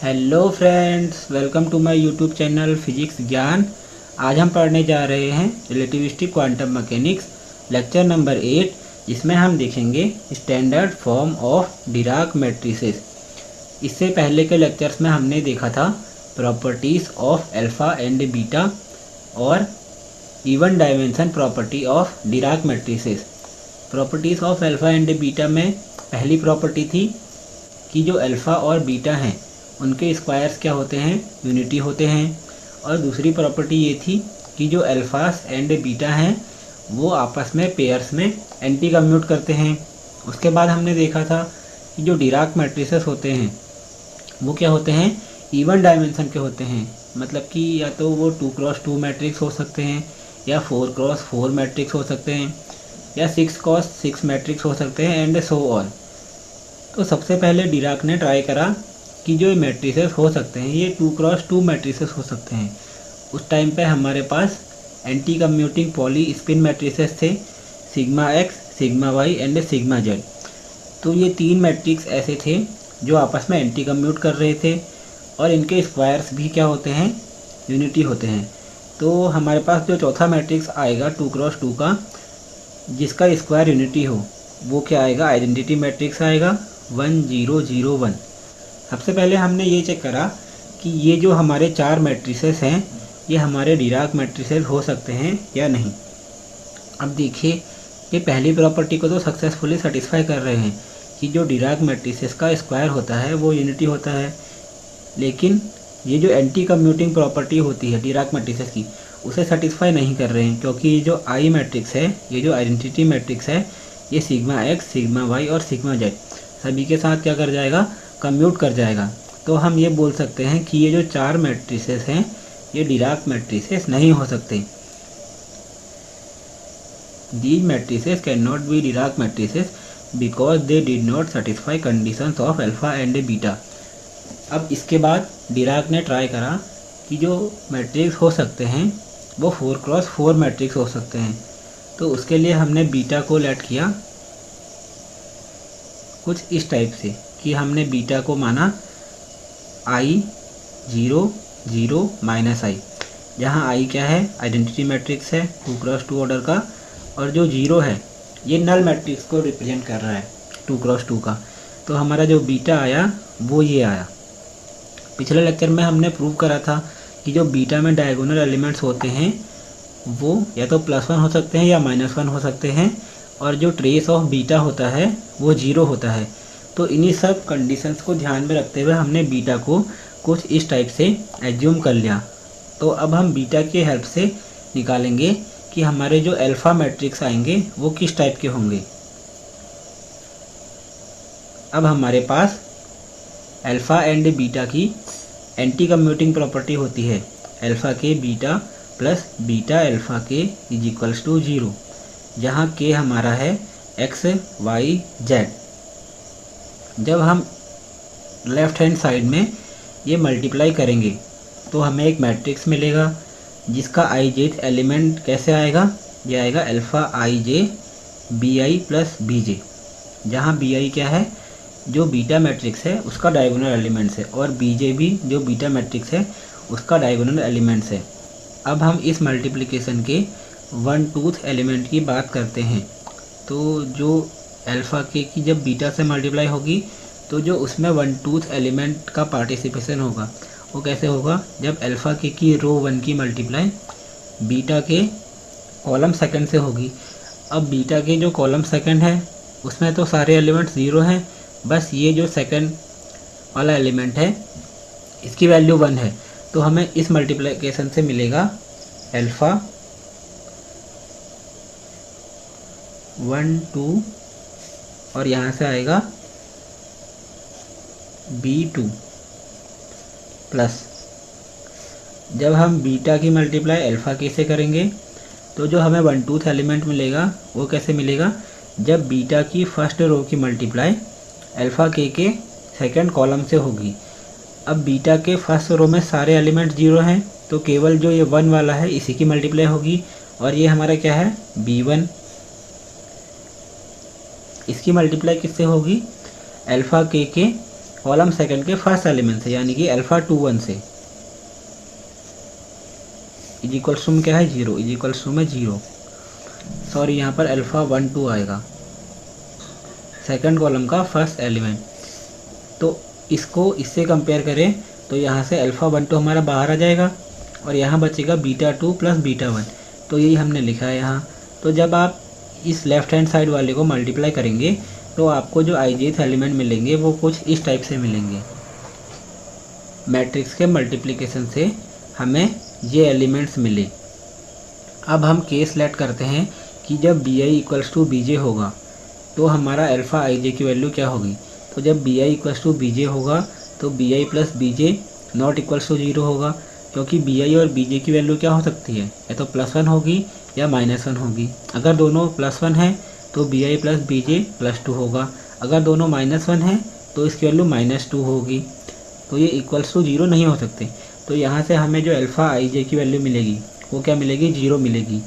Hello friends, welcome to my YouTube channel physics Gyan. आज हम पढ़ने जा रहे हैं relativistic quantum mechanics lecture number 8, जिसमें हम देखेंगे standard form of Dirac matrices. इससे पहले के लेक्चर्स में हमने देखा था properties of alpha and beta और even dimension property of Dirac matrices. Properties of alpha and beta में पहली प्रॉपर्टी थी कि जो अल्फ़ा और बीटा हैं उनके स्क्वायर्स क्या होते हैं, यूनिटी होते हैं। और दूसरी प्रॉपर्टी ये थी कि जो अल्फ़ास एंड बीटा हैं वो आपस में पेयर्स में एंटी कम्यूट करते हैं। उसके बाद हमने देखा था कि जो डिराक मैट्रिसेस होते हैं वो क्या होते हैं, इवन डायमेंशन के होते हैं। मतलब कि या तो वो 2x2 मैट्रिक्स हो सकते हैं, या 4x4 मैट्रिक्स हो सकते हैं, या 6x6 मैट्रिक्स हो सकते हैं, एंड सो ऑन। तो सबसे पहले डिराक ने ट्राई करा कि जो मैट्रिसेस हो सकते हैं ये 2x2 मैट्रिसेस हो सकते हैं। उस टाइम पे हमारे पास anticommuting Pauli spin matrices थे, sigma x, sigma y and sigma z. तो ये तीन मैट्रिक्स ऐसे थे जो आपस में एंटी कम्यूट कर रहे थे और इनके स्क्वायर्स भी क्या होते हैं, यूनिटी होते हैं। तो हमारे पास जो चौथा मैट्रिक्स आएगा 2x2 का जिसका स्क्वायर यूनिटी हो वो क्या आएगा, आइडेंटिटी मैट्रिक्स आएगा 1 0 0 1। सबसे पहले हमने ये चेक करा कि ये जो हमारे चार मैट्रिसेस हैं ये हमारे डिराक मैट्रिसेस हो सकते हैं या नहीं। अब देखिए, ये पहली प्रॉपर्टी को तो सक्सेसफुली सेटिस्फाई कर रहे हैं कि जो डिराक मैट्रिसेस का स्क्वायर होता है वो यूनिटी होता है। लेकिन ये जो एंटी कम्यूटिंग प्रॉपर्टी होती है डिराक मैट्रिसेस की उसे सेटिस्फाई नहीं कर रहे हैं, क्योंकि ये जो आई मैट्रिक्स है, ये जो आइडेंटिटी मैट्रिक्स है, ये सिग्मा एक्स, सिग्मा वाई और सिग्मा जेड सभी के साथ क्या कर जाएगा, कम्यूट कर जाएगा। तो हम ये बोल सकते हैं कि ये जो चार मैट्रिसेस हैं ये डिराक मैट्रिसेस नहीं हो सकते। These matrices can not be Dirac matrices because they did not satisfy conditions of alpha and beta. अब इसके बाद डिराक ने ट्राई करा कि जो मैट्रिक्स हो सकते हैं वो 4x4 मैट्रिक्स हो सकते हैं। तो उसके लिए हमने बीटा को लेट किया कुछ इस टाइप से कि हमने बीटा को माना i 0 0 -i, जहाँ i क्या है, आइडेंटिटी मैट्रिक्स है 2x2 ऑर्डर का, और जो 0 है ये नल मैट्रिक्स को रिप्रेजेंट कर रहा है 2x2 का। तो हमारा जो बीटा आया वो ये आया। पिछले लेक्चर में हमने प्रूव करा था कि जो बीटा में डायगोनल एलिमेंट्स होते हैं वो या तो +1 हो सकते हैं या -1 हो सकते हैं, और जो ट्रेस ऑफ बीटा होता है वो 0 होता है। तो इन्हीं सब कंडीशंस को ध्यान में रखते हुए हमने बीटा को कुछ इस टाइप से एज्यूम कर लिया। तो अब हम बीटा की हेल्प से निकालेंगे कि हमारे जो अल्फ़ा मैट्रिक्स आएंगे वो किस टाइप के होंगे। अब हमारे पास अल्फ़ा एंड बीटा की एंटी कम्यूटिंग प्रॉपर्टी होती है, अल्फ़ा के बीटा प्लस बीटा अल्फ़ा के इज इक्वल्स टू 0, जहाँ के हमारा है एक्स वाई जेड। जब हम लेफ़्ट हैंड साइड में ये मल्टीप्लाई करेंगे तो हमें एक मैट्रिक्स मिलेगा जिसका आई जेथ एलिमेंट कैसे आएगा, ये आएगा alpha I J B I plus B J, जहाँ बी आई क्या है, जो बीटा मैट्रिक्स है उसका डायगोनल एलिमेंट्स है, और बी जे भी जो बीटा मैट्रिक्स है उसका डायगोनल एलिमेंट्स है। अब हम इस मल्टीप्लिकेशन के 1/2 एलिमेंट की बात करते हैं। तो जो अल्फ़ा के की जब बीटा से मल्टीप्लाई होगी तो जो उसमें 1/2 एलिमेंट का पार्टिसिपेशन होगा वो कैसे होगा, जब अल्फ़ा के की रो 1 की मल्टीप्लाई बीटा के कॉलम सेकंड से होगी। अब बीटा के जो कॉलम सेकंड है उसमें तो सारे एलिमेंट्स 0 हैं, बस ये जो सेकंड वाला एलिमेंट है इसकी वैल्यू 1 है। तो हमें इस मल्टीप्लिकेशन से मिलेगा अल्फ़ा 1 2 और यहाँ से आएगा B2 प्लस, जब हम बीटा की मल्टीप्लाई अल्फ़ा के से करेंगे तो जो हमें 1/2 एलिमेंट मिलेगा वो कैसे मिलेगा, जब बीटा की फर्स्ट रो की मल्टीप्लाई अल्फ़ा के सेकंड कॉलम से होगी। अब बीटा के फर्स्ट रो में सारे एलिमेंट 0 हैं तो केवल जो ये 1 वाला है इसी की मल्टीप्लाई होगी, और ये हमारा क्या है B1, इसकी मल्टीप्लाई किससे होगी, अल्फ़ा के कॉलम सेकंड के फर्स्ट एलिमेंट से, यानी कि अल्फा 2 1 से, इज इक्वल्स टू में क्या है 0, इज इक्वल्स टू में 0, सॉरी यहाँ पर अल्फा 1 2 आएगा, सेकंड कॉलम का फर्स्ट एलिमेंट। तो इसको इससे कंपेयर करें तो यहाँ से अल्फा 1 2 हमारा बाहर आ जाएगा और यहाँ बचेगा बीटा 2 प्लस बीटा 1, तो यही हमने लिखा है यहाँ। तो जब आप इस लेफ्ट हैंड साइड वाले को मल्टीप्लाई करेंगे तो आपको जो ijth एलिमेंट मिलेंगे वो कुछ इस टाइप से मिलेंगे। मैट्रिक्स के मल्टीप्लिकेशन से हमें ये एलिमेंट्स मिले। अब हम केस लेट करते हैं कि जब bi इक्वल्स टू bj होगा तो हमारा अल्फ़ा ij की वैल्यू क्या होगी। तो जब bi इक्वल्स टू bj होगा तो bi plus bj not equals to 0 होगा, क्योंकि bi और bj की वैल्यू क्या हो सकती है, या तो +1 होगी या -1 होगी। अगर दोनों +1 है तो bi प्लस bj +2 होगा, अगर दोनों -1 है तो इसकी वैल्यू -2 होगी। तो ये इक्वल्स टू 0 नहीं हो सकते। तो यहाँ से हमें जो अल्फ़ा ij की वैल्यू मिलेगी वो क्या मिलेगी, 0 मिलेगी।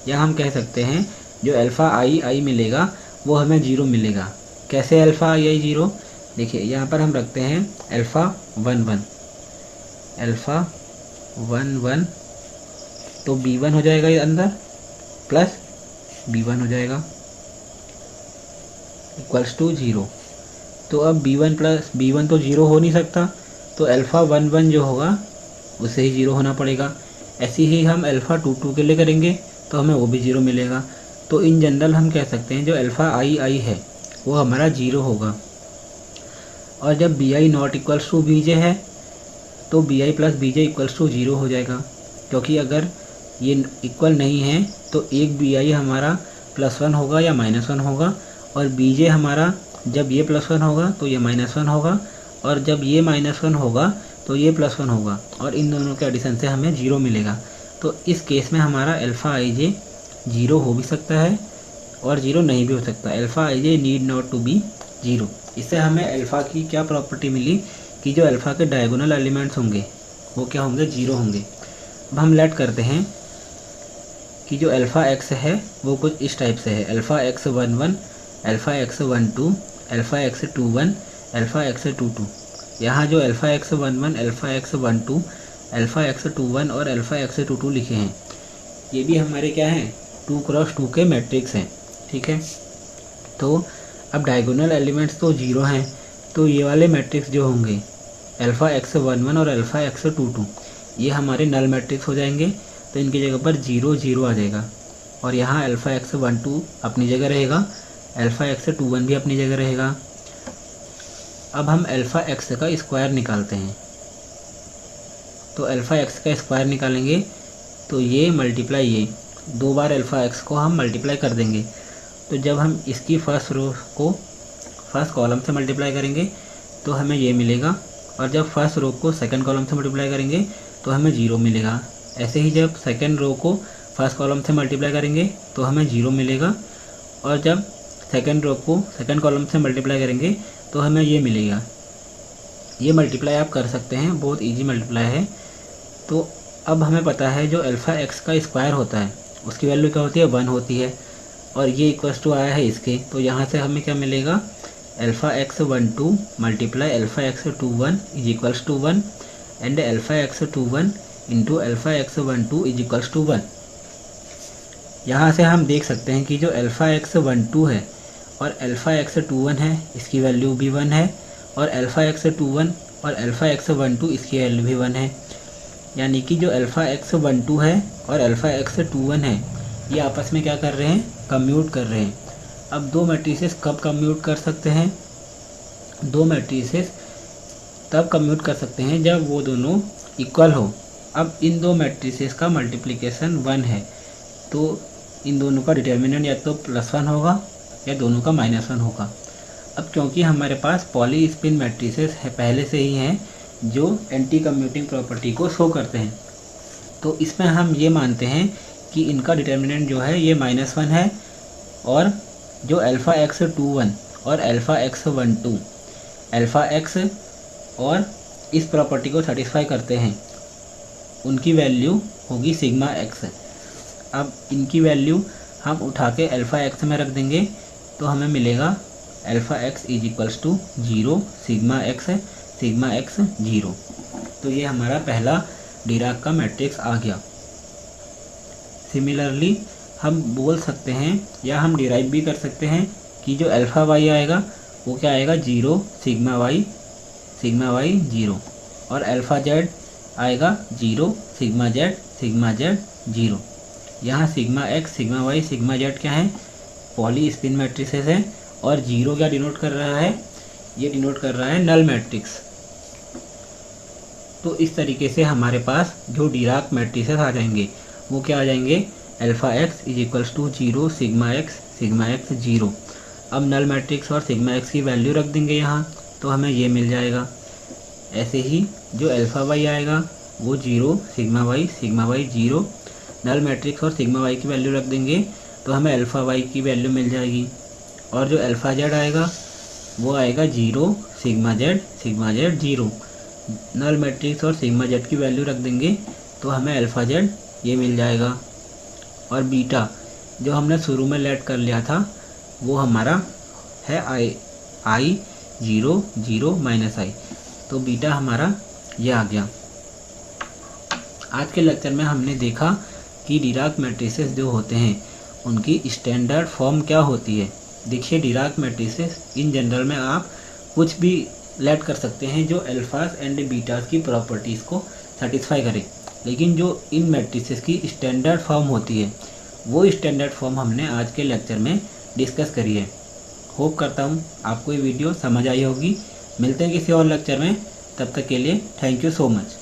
या हम कह सकते हैं जो अल्फ़ा i मिलेगा वो हमें 0 मिलेगा। कैसे अल्फ़ा i 0, देखिए यहाँ पर हम रखते हैं अल्फ़ा 1 1, अल्फ़ा 1 1, तो b1 हो जाएगा ये अंदर प्लस b1 हो जाएगा इक्वल्स टू 0। तो अब b1 प्लस b1 तो 0 हो नहीं सकता, तो अल्फ़ा 1 1 जो होगा उसे ही 0 होना पड़ेगा। ऐसे ही हम अल्फ़ा 2 2 के लिए करेंगे तो हमें वो भी 0 मिलेगा। तो इन जनरल हम कह सकते हैं जो अल्फ़ा i है वो हमारा 0 होगा। और जब bi not equals to bj है तो bi plus bj equals to 0 हो जाएगा, क्योंकि अगर ये इक्वल नहीं है तो एक bi हमारा +1 होगा या -1 होगा, और bj हमारा जब ये +1 होगा तो ये -1 होगा, और जब ये -1 होगा तो ये +1 होगा, और इन दोनों के एडिशन से हमें 0 मिलेगा। तो इस केस में हमारा अल्फ़ा ij 0 हो भी सकता है और 0 नहीं भी हो सकता। Alpha ij need not to be 0। इससे हमें अल्फ़ा की क्या प्रॉपर्टी मिली कि जो अल्फ़ा के डायगोनल एलिमेंट्स होंगे वो क्या होंगे, 0 होंगे। अब हम लेट करते हैं कि जो अल्फ़ा x है वो कुछ इस टाइप से है, alpha x 1 1, alpha x 1 2, alpha x 2 1, alpha x 2 2। यहाँ जो alpha x 1 1, alpha x 1 2, alpha x 2 1 और अल्फ़ा x 2 2 लिखे हैं, ये भी हमारे क्या हैं 2 क्रॉस 2 के मैट्रिक्स हैं, ठीक है। तो अब डायगोनल एलिमेंट्स तो 0 हैं, तो ये वाले मैट्रिक्स जो होंगे अल्फ़ा x 1 1 और अल्फ़ा x 2 2 ये हमारे नल मैट्रिक्स हो जाएंगे। तो इनकी जगह पर 0 0 आ जाएगा, और यहाँ अल्फ़ा x 1 2 अपनी जगह रहेगा, अल्फ़ा x 2 1 भी अपनी जगह रहेगा। अब हम अल्फ़ा x का स्क्वायर निकालते हैं। तो अल्फ़ा x का स्क्वायर निकालेंगे तो ये मल्टीप्लाई ये 2 बार अल्फ़ा x को हम मल्टीप्लाई कर देंगे। तो जब हम इसकी फर्स्ट रो को फर्स्ट कॉलम से मल्टीप्लाई करेंगे तो हमें ये मिलेगा, और जब फर्स्ट रो को सेकंड कॉलम से मल्टीप्लाई करेंगे तो हमें 0 मिलेगा। ऐसे ही जब सेकंड रो को फर्स्ट कॉलम से मल्टीप्लाई करेंगे तो हमें 0 मिलेगा, और जब सेकंड रो को सेकंड कॉलम से मल्टीप्लाई करेंगे तो हमें ये मिलेगा। ये मल्टीप्लाई आप कर सकते हैं, बहुत ईजी मल्टीप्लाई है। तो अब हमें पता है जो अल्फ़ा x का स्क्वायर होता है उसकी वैल्यू क्या होती है, 1 होती है, और ये इक्वल्स टू आया है इसके। तो यहाँ से हमें क्या मिलेगा, alpha x 1 2 multiply alpha x 2 1 is equals to 1, and alpha x 2 1 into alpha x 1 2 is equals to 1। यहाँ से हम देख सकते हैं कि जो अल्फ़ा x 1 2 है और अल्फ़ा x 2 1 है इसकी वैल्यू भी 1 है, और अल्फ़ा x 2 1 और अल्फ़ा x 1 2 इसकी वैल्यू भी 1 है। यानी कि जो अल्फ़ा x 1 2 है और अल्फ़ा x 2 1 है ये आपस में क्या कर रहे हैं, कम्यूट कर रहे हैं। अब दो मैट्रिसेस कब कम्यूट कर सकते हैं, दो मैट्रिसेस तब कम्यूट कर सकते हैं जब वो दोनों इक्वल हो। अब इन दो मैट्रिसेस का मल्टीप्लिकेशन 1 है, तो इन दोनों का डिटर्मिनेंट या तो +1 होगा या दोनों का -1 होगा। अब क्योंकि हमारे पास पॉली स्पिन मैट्रिसेस है पहले से ही हैं जो एंटी कम्यूटिंग प्रॉपर्टी को शो करते हैं, तो इसमें हम ये मानते हैं कि इनका डिटर्मिनेंट जो है ये -1 है, और जो अल्फ़ा x 2 1 और अल्फ़ा x 1 2 अल्फ़ा x और इस प्रॉपर्टी को सेटिस्फाई करते हैं उनकी वैल्यू होगी सिग्मा x। अब इनकी वैल्यू हम उठा के अल्फ़ा x में रख देंगे तो हमें मिलेगा alpha x is equals to 0 sigma x sigma x 0। तो ये हमारा पहला डिराक का मैट्रिक्स आ गया। सिमिलरली हम बोल सकते हैं या हम डिराइव भी कर सकते हैं कि जो अल्फ़ा वाई आएगा वो क्या आएगा 0 सिग्मा वाई 0, और अल्फ़ा जेड आएगा 0 सिग्मा जेड 0। यहाँ sigma x sigma Y sigma Z क्या है, पॉली स्पिन मैट्रिसेस है, और 0 क्या डिनोट कर रहा है, ये डिनोट कर रहा है नल मैट्रिक्स। तो इस तरीके से हमारे पास जो डिराक मैट्रिसेस आ जाएंगे वो क्या आ जाएंगे, alpha X is equals to 0 sigma x 0। अब नल मैट्रिक्स और सिग्मा एक्स की वैल्यू रख देंगे यहाँ, तो हमें ये मिल जाएगा। ऐसे ही जो अल्फ़ा वाई आएगा वो 0 सिग्मा वाई 0, नल मैट्रिक्स और सिग्मा वाई की वैल्यू रख देंगे तो हमें अल्फ़ा वाई की वैल्यू मिल जाएगी। और जो अल्फ़ा जेड आएगा वो आएगा 0 सिग्मा जेड 0, नल मैट्रिक्स और सिग्मा जेड की वैल्यू रख देंगे तो हमें अल्फ़ा जेड ये मिल जाएगा। और बीटा जो हमने शुरू में लेट कर लिया था वो हमारा है आई 0 0 माइनस आई, तो बीटा हमारा ये आ गया। आज के लेक्चर में हमने देखा कि डिराक मैट्रिसेस जो होते हैं उनकी स्टैंडर्ड फॉर्म क्या होती है। देखिए डिराक मैट्रिसेस इन जनरल में आप कुछ भी लेट कर सकते हैं जो अल्फास एंड बीटास की प्रॉपर्टीज़ को सेटिस्फाई करे, लेकिन जो इन मैट्रिसेस की स्टैंडर्ड फॉर्म होती है वो स्टैंडर्ड फॉर्म हमने आज के लेक्चर में डिस्कस करी है। होप करता हूँ आपको ये वीडियो समझ आई होगी। मिलते हैं किसी और लेक्चर में, तब तक के लिए थैंक यू सो मच।